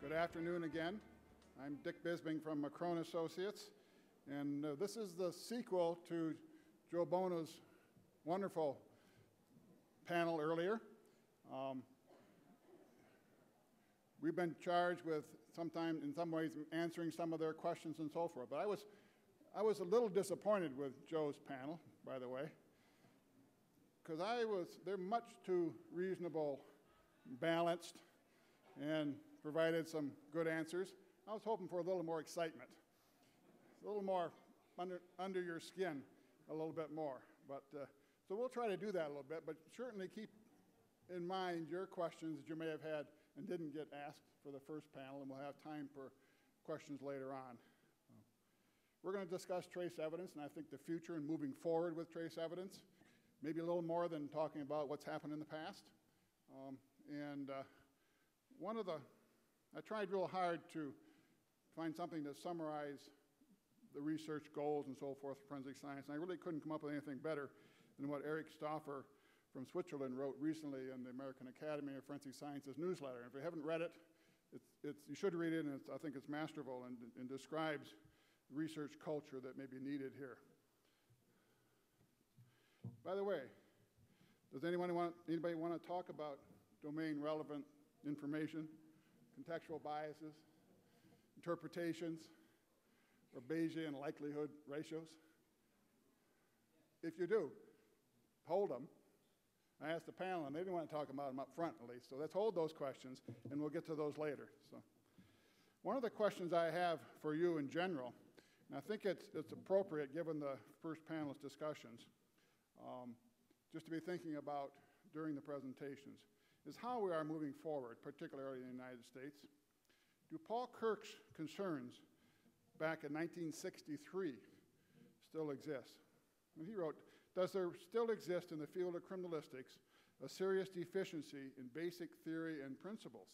Good afternoon again. I'm Dick Bisbing from Macron Associates, and this is the sequel to Joe Bono's wonderful panel earlier. We've been charged with sometimes, in some ways, answering some of their questions and so forth, but I was a little disappointed with Joe's panel, by the way, because they're much too reasonable, balanced, and provided some good answers. I was hoping for a little more excitement, a little more under your skin, a little bit more. But so we'll try to do that a little bit, but certainly keep in mind your questions that you may have had and didn't get asked for the first panel, and we'll have time for questions later on. We're going to discuss trace evidence, and I think the future and moving forward with trace evidence, maybe a little more than talking about what's happened in the past. I tried real hard to find something to summarize the research goals and so forth for forensic science, and I really couldn't come up with anything better than what Eric Stauffer from Switzerland wrote recently in the American Academy of Forensic Sciences newsletter. If you haven't read it, you should read it, and I think it's masterful and describes the research culture that may be needed here. By the way, does anybody want to talk about domain-relevant information, contextual biases, interpretations, or Bayesian likelihood ratios? If you do, hold them. I asked the panel, and they didn't want to talk about them up front, at least. So let's hold those questions, and we'll get to those later. So, one of the questions I have for you in general, and I think it's appropriate given the first panel's discussions, just to be thinking about during the presentations, is how we are moving forward, particularly in the United States. Do Paul Kirk's concerns back in 1963 still exist? And he wrote, does there still exist in the field of criminalistics a serious deficiency in basic theory and principles,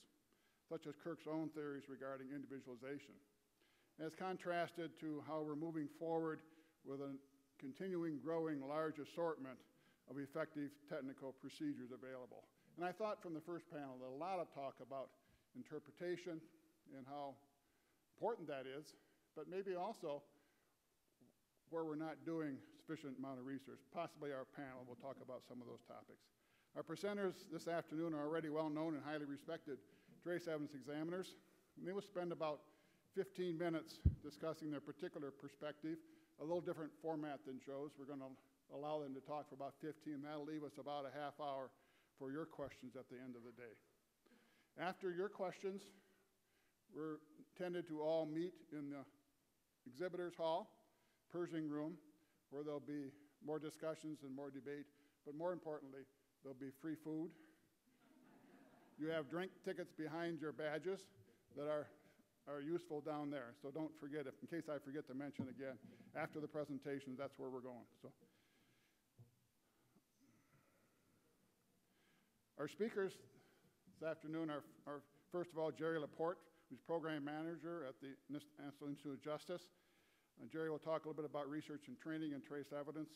such as Kirk's own theories regarding individualization, as contrasted to how we're moving forward with a continuing growing large assortment of effective technical procedures available? And I thought from the first panel that a lot of talk about interpretation and how important that is, but maybe also where we're not doing sufficient amount of research. Possibly our panel will talk about some of those topics. Our presenters this afternoon are already well-known and highly respected trace evidence examiners, and they will spend about 15 minutes discussing their particular perspective, a little different format than Joe's. We're going to allow them to talk for about 15, and that'll leave us about a half hour for your questions at the end of the day. After your questions, we're intended to all meet in the exhibitors hall, Pershing room, where there'll be more discussions and more debate, but more importantly, there'll be free food. You have drink tickets behind your badges that are useful down there, so don't forget, in case I forget to mention again, after the presentations, that's where we're going. So, our speakers this afternoon are first of all, Gerry LaPorte, who's Program Manager at the National Institute of Justice. Gerry will talk a little bit about research and training and trace evidence.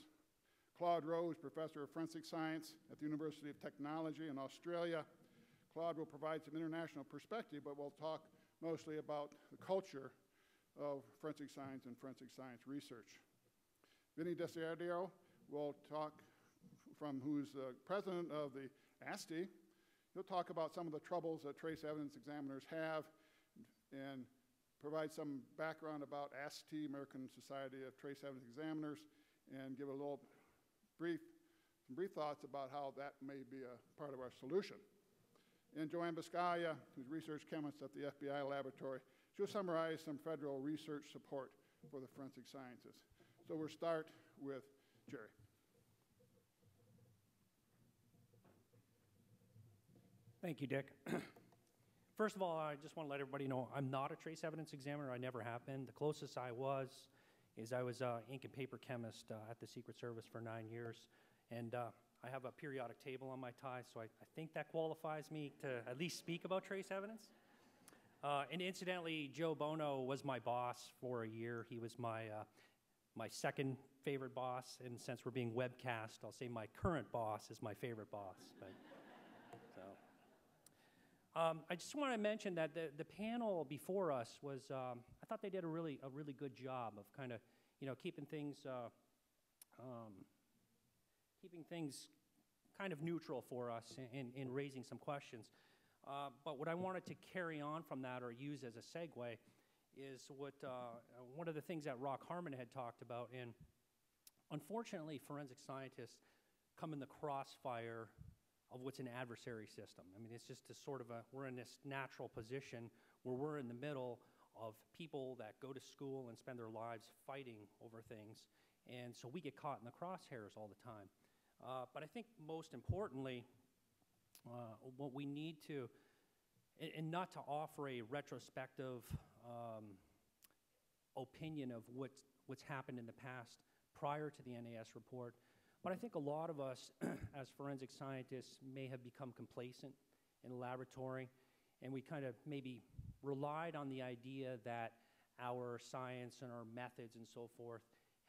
Claude Rose, Professor of Forensic Science at the University of Technology in Australia. Claude will provide some international perspective, but we'll talk mostly about the culture of forensic science and forensic science research. Vinny Desiderio will talk who's the president of the ASTI. He'll talk about some of the troubles that trace evidence examiners have and provide some background about ASTI, American Society of Trace Evidence Examiners, and give a little some brief thoughts about how that may be a part of our solution. And Joanne Biscaglia, who's research chemist at the FBI laboratory, she'll summarize some federal research support for the forensic sciences. So we'll start with Gerry. Thank you, Dick. First of all, I just want to let everybody know I'm not a trace evidence examiner. I never have been. The closest I was ink and paper chemist at the Secret Service for 9 years. And I have a periodic table on my tie, so I think that qualifies me to at least speak about trace evidence. And incidentally, Joe Bono was my boss for a year. He was my second favorite boss, and since we're being webcast, I'll say my current boss is my favorite boss. But, so. I just want to mention that the panel before us was, I thought they did a really good job of kind of, keeping things kind of neutral for us in raising some questions. But what I wanted to carry on from that or use as a segue is what one of the things that Rock Harmon had talked about. And unfortunately, forensic scientists come in the crossfire of what's an adversary system. I mean, it's just a sort of we're in this natural position where we're in the middle of people that go to school and spend their lives fighting over things. And so we get caught in the crosshairs all the time. But I think most importantly, what we need to, and not to offer a retrospective opinion of what's happened in the past prior to the NAS report, but I think a lot of us as forensic scientists may have become complacent in the laboratory, and we kind of maybe relied on the idea that our science and our methods and so forth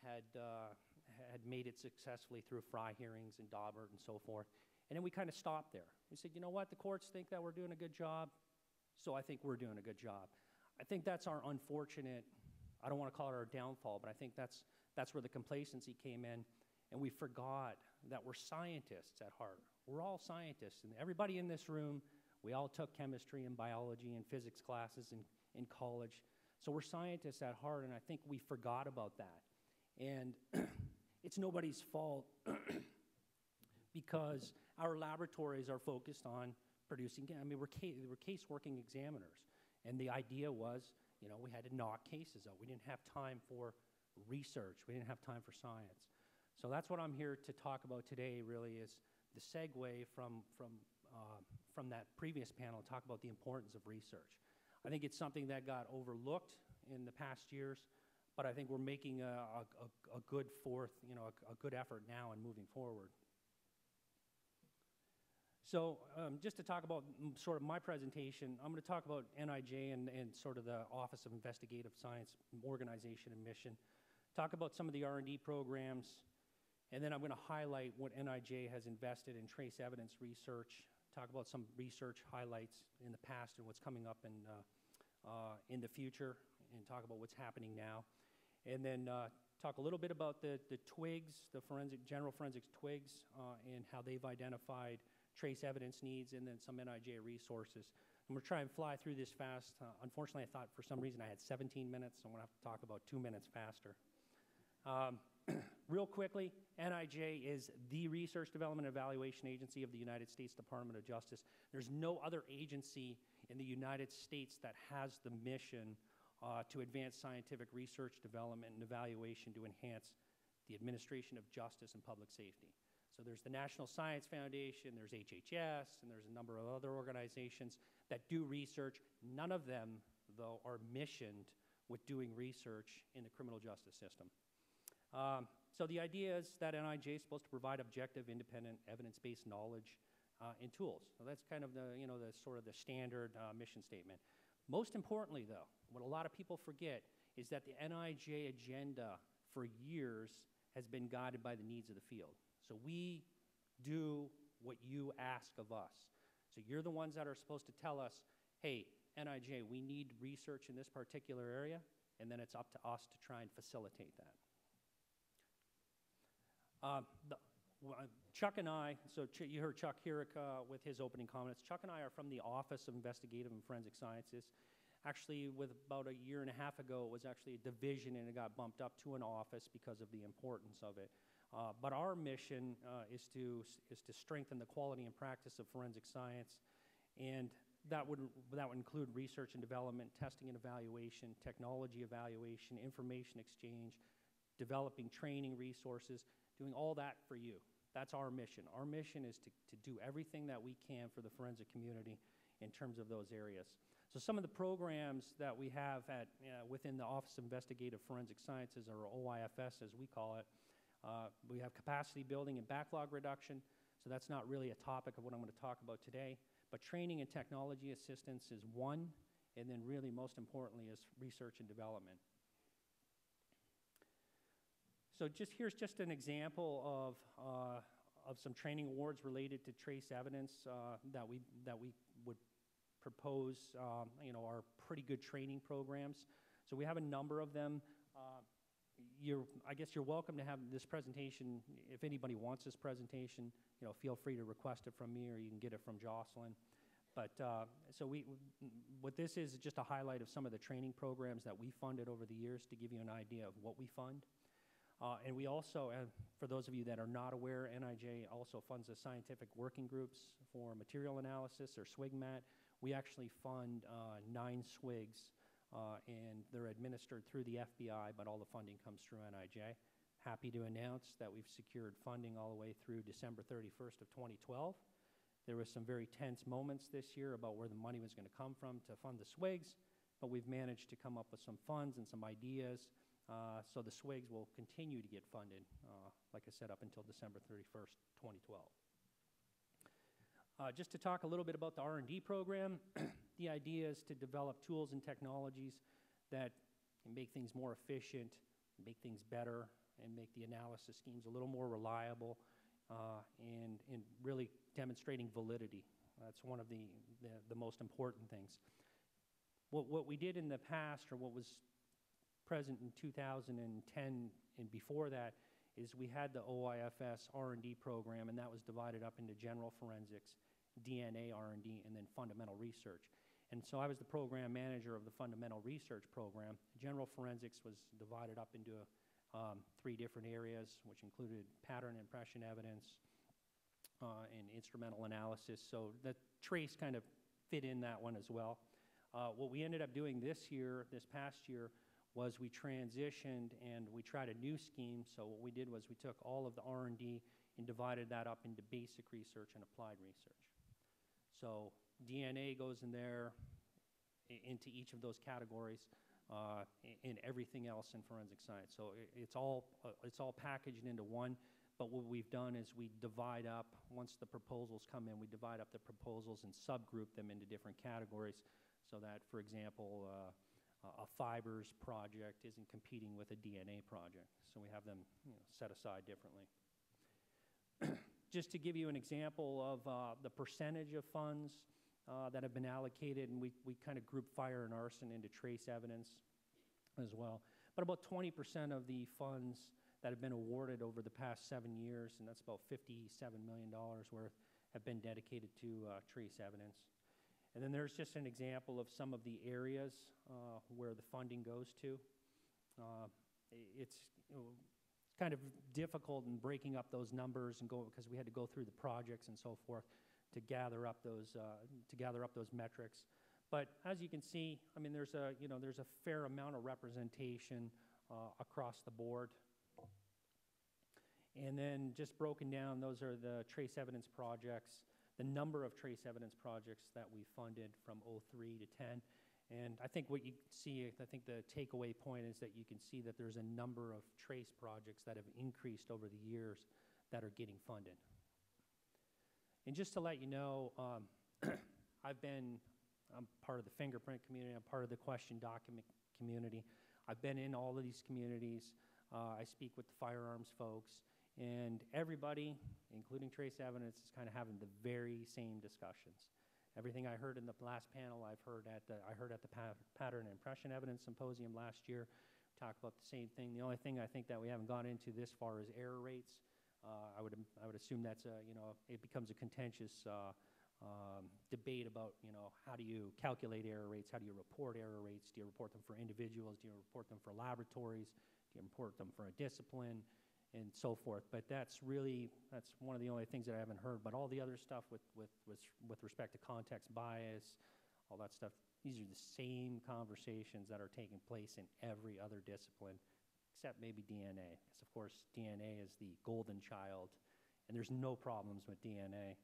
had made it successfully through Fry hearings and Daubert and so forth. And then we kind of stopped there. We said, you know what, the courts think that we're doing a good job, so I think we're doing a good job. I think that's our unfortunate, I don't want to call it our downfall, but I think that's where the complacency came in, and we forgot that we're scientists at heart. We're all scientists, and everybody in this room, we all took chemistry and biology and physics classes in college. So we're scientists at heart, and I think we forgot about that. And it's nobody's fault because our laboratories are focused on producing, I mean, we're case-working examiners. And the idea was, we had to knock cases out. We didn't have time for research. We didn't have time for science. So that's what I'm here to talk about today, really, is the segue from that previous panel, talk about the importance of research. I think it's something that got overlooked in the past years, but I think we're making a good a good effort now and moving forward. So just to talk about sort of my presentation, I'm going to talk about NIJ and sort of the Office of Investigative Science organization and mission, talk about some of the R&D programs, and then I'm going to highlight what NIJ has invested in trace evidence research, talk about some research highlights in the past and what's coming up in the future, and talk about what's happening now. And then talk a little bit about the TWIGs, the general forensics TWIGs, and how they've identified trace evidence needs, and then some NIJ resources. I'm going to try and fly through this fast. Unfortunately, I thought for some reason I had 17 minutes, so I'm going to have to talk about 2 minutes faster. Real quickly, NIJ is the research development evaluation agency of the United States Department of Justice. There's no other agency in the United States that has the mission to advance scientific research, development, and evaluation to enhance the administration of justice and public safety. So there's the National Science Foundation, there's HHS, and there's a number of other organizations that do research. None of them, though, are missioned with doing research in the criminal justice system. So the idea is that NIJ is supposed to provide objective, independent, evidence-based knowledge and tools. So that's kind of the sort of the standard mission statement. Most importantly, though, what a lot of people forget is that the NIJ agenda for years has been guided by the needs of the field. So we do what you ask of us. So you're the ones that are supposed to tell us, hey, NIJ, we need research in this particular area, and then it's up to us to try and facilitate that. Chuck and I, so you heard Chuck Herrick with his opening comments. Chuck and I are from the Office of Investigative and Forensic Sciences. Actually, with about a year and a half ago, it was actually a division, and it got bumped up to an office because of the importance of it. But our mission is to strengthen the quality and practice of forensic science, and that would include research and development, testing and evaluation, technology evaluation, information exchange, developing training resources, doing all that for you. That's our mission. Our mission is to do everything that we can for the forensic community in terms of those areas. So some of the programs that we have within the Office of Investigative Forensic Sciences, or OIFS as we call it, we have capacity building and backlog reduction. So that's not really a topic of what I'm going to talk about today. But training and technology assistance is one, and then really most importantly is research and development. So here's just an example of some training awards related to trace evidence that we would propose, are pretty good training programs. So we have a number of them. I guess you're welcome to have this presentation. If anybody wants this presentation, feel free to request it from me, or you can get it from Jocelyn. But so what this is just a highlight of some of the training programs that we funded over the years to give you an idea of what we fund. And we also, for those of you that are not aware, NIJ also funds the scientific working groups for material analysis, or SWIGMAT. We actually fund 9 SWIGs, and they're administered through the FBI, but all the funding comes through NIJ. Happy to announce that we've secured funding all the way through December 31st of 2012. There was some very tense moments this year about where the money was going to come from to fund the SWIGs, but we've managed to come up with some funds and some ideas. So the SWIGs will continue to get funded, like I said, up until December 31st, 2012. Just to talk a little bit about the R&D program, the idea is to develop tools and technologies that make things more efficient, make things better, and make the analysis schemes a little more reliable, and really demonstrating validity. That's one of the most important things. What we did in the past, or what was present in 2010 and before that, is we had the OIFS R&D program, and that was divided up into general forensics, DNA R&D, and then fundamental research. And so I was the program manager of the fundamental research program. General forensics was divided up into 3 different areas, which included pattern impression evidence and instrumental analysis. So the trace kind of fit in that one as well. What we ended up doing this past year, was we transitioned and we tried a new scheme. So what we did was we took all of the R&D and divided that up into basic research and applied research. So DNA goes in there, into each of those categories, and everything else in forensic science. So it's all packaged into one. But what we've done is we divide up, once the proposals come in, we divide up the proposals and subgroup them into different categories, so that, for example, a fibers project isn't competing with a DNA project. So we have them set aside differently. Just to give you an example of the percentage of funds that have been allocated, and we kind of group fire and arson into trace evidence as well. But about 20% of the funds that have been awarded over the past 7 years, and that's about $57 million worth, have been dedicated to trace evidence. And then there's just an example of some of the areas where the funding goes to. It's kind of difficult in breaking up those numbers and because we had to go through the projects and so forth to gather up those metrics. But as you can see, I mean, there's a fair amount of representation across the board. And then just broken down, those are the trace evidence projects, the number of trace evidence projects that we funded from 03 to 10. And I think what you see, I think the takeaway point is that you can see that there's a number of trace projects that have increased over the years that are getting funded. And just to let you know, I'm part of the fingerprint community, I'm part of the question document community. I've been in all of these communities. I speak with the firearms folks, and everybody, including trace evidence, is kind of having the very same discussions. Everything I heard in the last panel, I heard at the Pattern and Impression Evidence Symposium last year. Talk about the same thing. The only thing I think that we haven't gone into this far is error rates. I would assume that's it becomes a contentious debate about how do you calculate error rates? How do you report error rates? Do you report them for individuals? Do you report them for laboratories? Do you report them for a discipline? And so forth. But that's one of the only things that I haven't heard. But all the other stuff with respect to context bias, all that stuff, these are the same conversations that are taking place in every other discipline, except maybe DNA. Because of course DNA is the golden child, and there's no problems with DNA.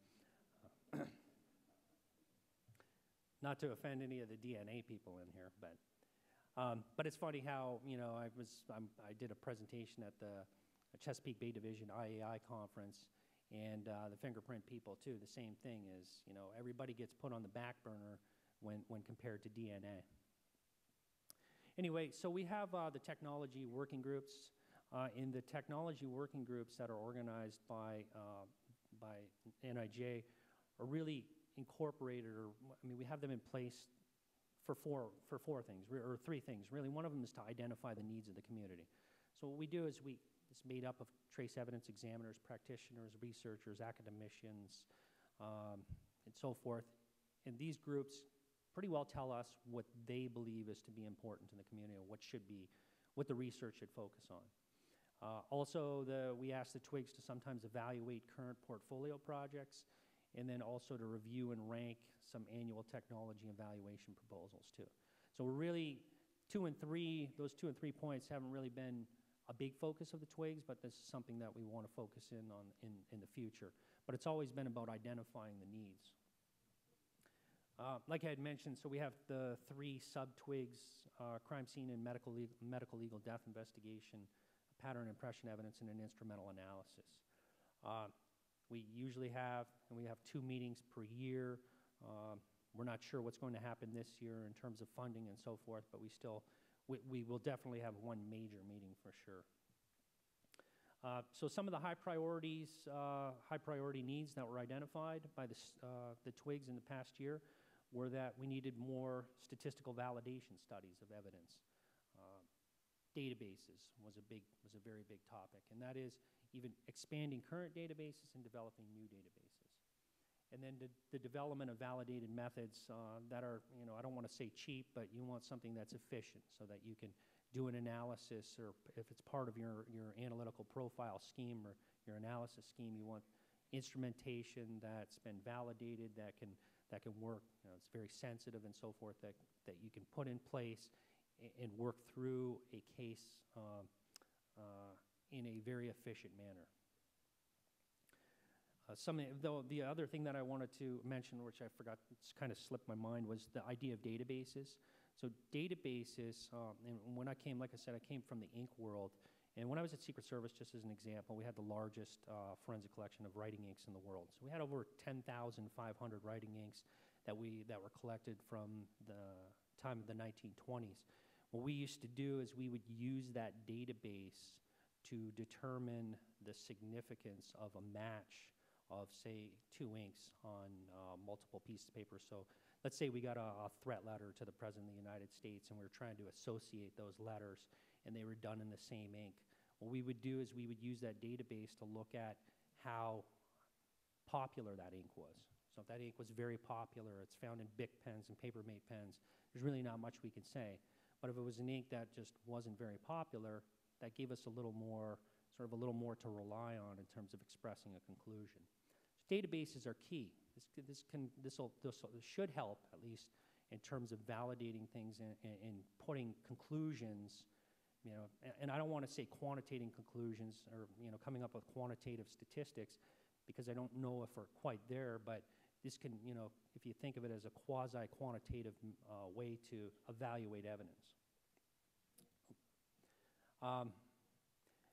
Not to offend any of the DNA people in here, but it's funny how I did a presentation at the Chesapeake Bay Division IAI conference, and the fingerprint people too. The same thing is, everybody gets put on the back burner when compared to DNA. Anyway, so we have the technology working groups. In the technology working groups that are organized by NIJ are really incorporated, or I mean, we have them in place for four things, or three things, really. One of them is to identify the needs of the community. So what we do is it's made up of trace evidence examiners, practitioners, researchers, academicians, and so forth. And these groups pretty well tell us what they believe is to be important in the community, or what the research should focus on. Also, we ask the TWIGs to sometimes evaluate current portfolio projects, and then also to review and rank some annual technology evaluation proposals too. So we're really, those 2 and 3 points haven't really been a big focus of the TWIGs, but this is something that we want to focus in on in the future. But it's always been about identifying the needs. Like I had mentioned, so we have the 3 sub-TWIGs, crime scene and medical legal death investigation, pattern impression evidence, and an instrumental analysis. We usually have 2 meetings per year. We're not sure what's going to happen this year in terms of funding and so forth, but we will definitely have one major meeting for sure. So some of the high priority needs that were identified by the TWIGs in the past year were that we needed more statistical validation studies of evidence. Databases was a very big topic, and that is even expanding current databases and developing new databases. And then the development of validated methods that are, I don't want to say cheap, but you want something that's efficient so that you can do an analysis, or if it's part of your analytical profile scheme or your analysis scheme, you want instrumentation that's been validated, that can work. It's very sensitive and so forth, that you can put in place and work through a case in a very efficient manner. The other thing that I wanted to mention, which I forgot, it's kind of slipped my mind, was the idea of databases. So databases, and when I came, like I said, I came from the ink world, and when I was at Secret Service, just as an example, we had the largest forensic collection of writing inks in the world. So we had over 10,500 writing inks that were collected from the time of the 1920s. What we used to do is we would use that database to determine the significance of a match of, say, 2 inks on multiple pieces of paper. So let's say we got a threat letter to the President of the United States, and we were trying to associate those letters, and they were done in the same ink. What we would do is we would use that database to look at how popular that ink was. So if that ink was very popular, it's found in Bic pens and Papermate pens, there's really not much we can say. But if it was an ink that just wasn't very popular, that gave us a little more to rely on in terms of expressing a conclusion. So databases are key. This should help, at least, in terms of validating things and putting conclusions, and I don't want to say quantitating conclusions or, coming up with quantitative statistics, because I don't know if we're quite there, but this can, if you think of it as a quasi-quantitative way to evaluate evidence.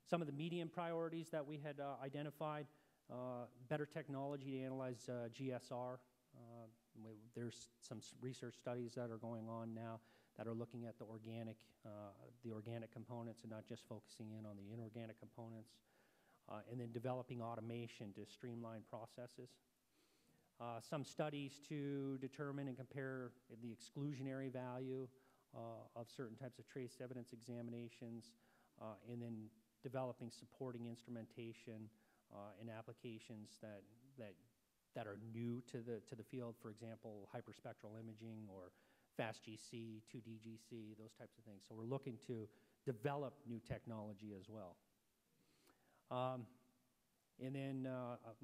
Some of the medium priorities that we had identified, better technology to analyze GSR. There's some research studies that are going on now that are looking at the organic components and not just focusing in on the inorganic components, and then developing automation to streamline processes. Some studies to determine and compare the exclusionary value of certain types of trace evidence examinations, and then developing supporting instrumentation and applications that are new to the field. For example, hyperspectral imaging or fast GC, 2D GC, those types of things. So we're looking to develop new technology as well. And then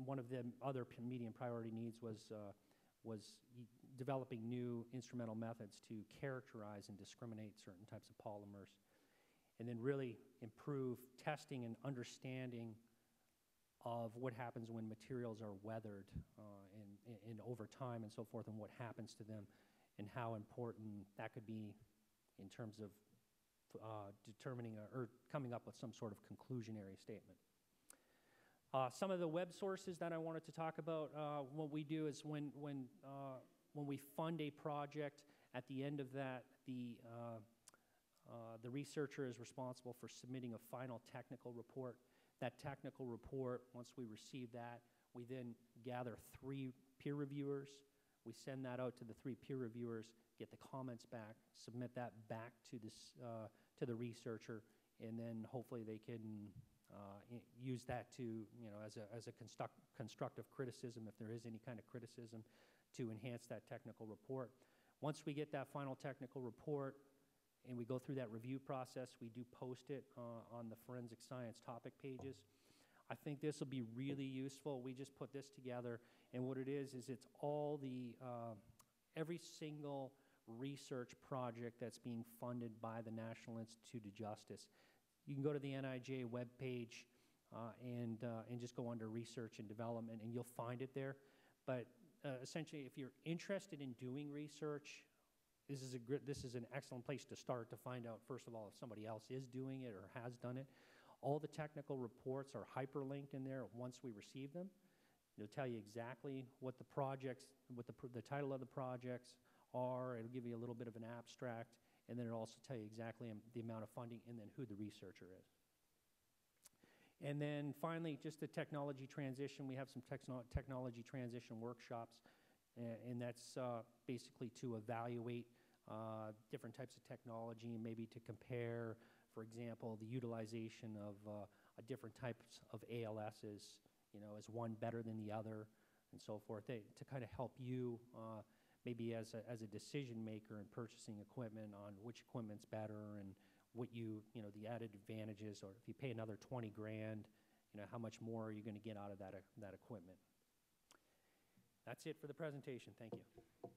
one of the other medium priority needs was developing new instrumental methods to characterize and discriminate certain types of polymers, and then really improve testing and understanding of what happens when materials are weathered and over time and so forth, and what happens to them, and how important that could be in terms of determining or coming up with some sort of conclusionary statement. Some of the web sources that I wanted to talk about, what we do is when we fund a project, at the end of that, the researcher is responsible for submitting a final technical report. That technical report, once we receive that, we then gather 3 peer reviewers We send that out to the 3 peer reviewers, get the comments back, submit that back to this to the researcher, and then hopefully they can use that to, as a constructive criticism, if there is any kind of criticism, to enhance that technical report. Once we get that final technical report and we go through that review process, we do post it on the forensic science topic pages. I think this will be really useful. We just put this together, and what it is it's all the every single research project that's being funded by the National Institute of Justice. You can go to the NIJ webpage and just go under research and development, and you'll find it there. But essentially, if you're interested in doing research, this is an excellent place to start to find out, first of all, if somebody else is doing it or has done it. All the technical reports are hyperlinked in there once we receive them. It'll tell you exactly what the projects, what the title of the projects are. It'll give you a little bit of an abstract, and then it'll also tell you exactly the amount of funding and then who the researcher is. And then finally, just the technology transition. We have some technology transition workshops, and that's basically to evaluate different types of technology and maybe to compare, for example, the utilization of different types of ALSs, is one better than the other, and so forth, to kind of help you maybe as a decision maker in purchasing equipment on which equipment's better and what the added advantages, or if you pay another 20 grand, how much more are you going to get out of that equipment. That's it for the presentation. Thank you.